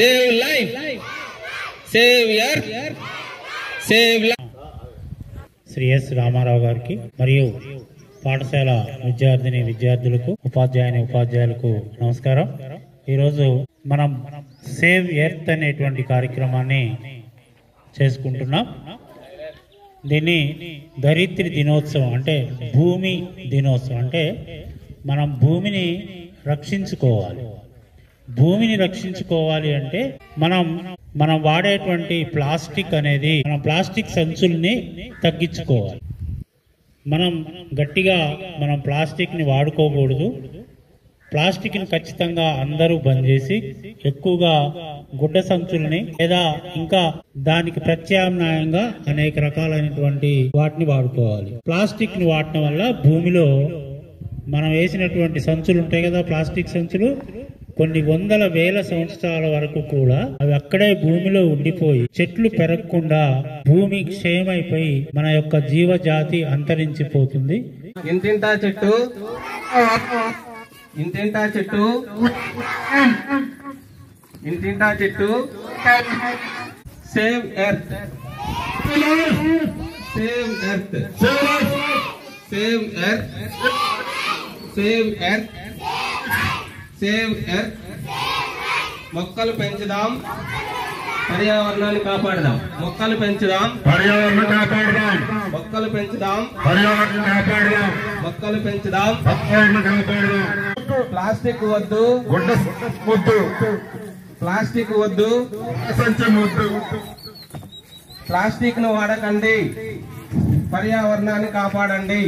Save life, save earth, save life. Shri S Ramarao గారికి మరియు పాఠశాల విద్యార్థులకు ఉపాధ్యాయులకు నమస్కారం. ఈరోజు మనం సేవ్ ఎర్త్ అనేటువంటి కార్యక్రమాన్ని చేసుకుంటున్నాం. దీన్ని ధరిత్రి దినోత్సవం అంటే భూమి దినోత్సవం. అంటే మనం భూమిని రక్షించుకోవాలి. భూమిని రక్షించుకోవాలి అంటే మనం వాడేటువంటి ప్లాస్టిక్ అనేది, మనం ప్లాస్టిక్ సంచుల్ని తగ్గించుకోవాలి. మనం గట్టిగా ప్లాస్టిక్ ని వాడుకోకూడదు. ప్లాస్టిక్ ని ఖచ్చితంగా అందరూ బంద్ చేసి ఎక్కువగా గుడ్డ సంచుల్ని లేదా ఇంకా దానికి ప్రత్యామ్నాయంగా అనేక రకాలైనటువంటి వాటిని వాడుకోవాలి. ప్లాస్టిక్ ని వాడటం వల్ల భూమిలో మనం వేసినటువంటి సంచులు ఉంటాయి కదా, ప్లాస్టిక్ సంచులు కొన్ని వందల వేల సంవత్సరాల వరకు కూడా అవి అక్కడే భూమిలో ఉండిపోయి చెట్లు పెరగకుండా భూమి క్షయమైపోయి మన యొక్క జీవజాతి అంతరించిపోతుంది. ఇంతింటా చెట్టు, ఇంతింటా చెట్టు, ఇంతింటా చెట్టు. Save earth, save earth, save earth, save earth, save earth. మొక్కలు పెంచుదాం, పర్యావరణాన్ని కాపాడదాం. మొక్కలు పెంచుదాం, పర్యావరణం కాపాడదాం. మొక్కలు పెంచుదాం, పర్యావరణం కాపాడదాం. మొక్కలు పెంచుదాం, పర్యావరణం కాపాడదాం. ప్లాస్టిక్ వద్దు, గుడ్డ వద్దు, ప్లాస్టిక్ వద్దు, సంచం వద్దు. ప్లాస్టిక్ ను వాడకండి, పర్యావరణాన్ని కాపాడండి.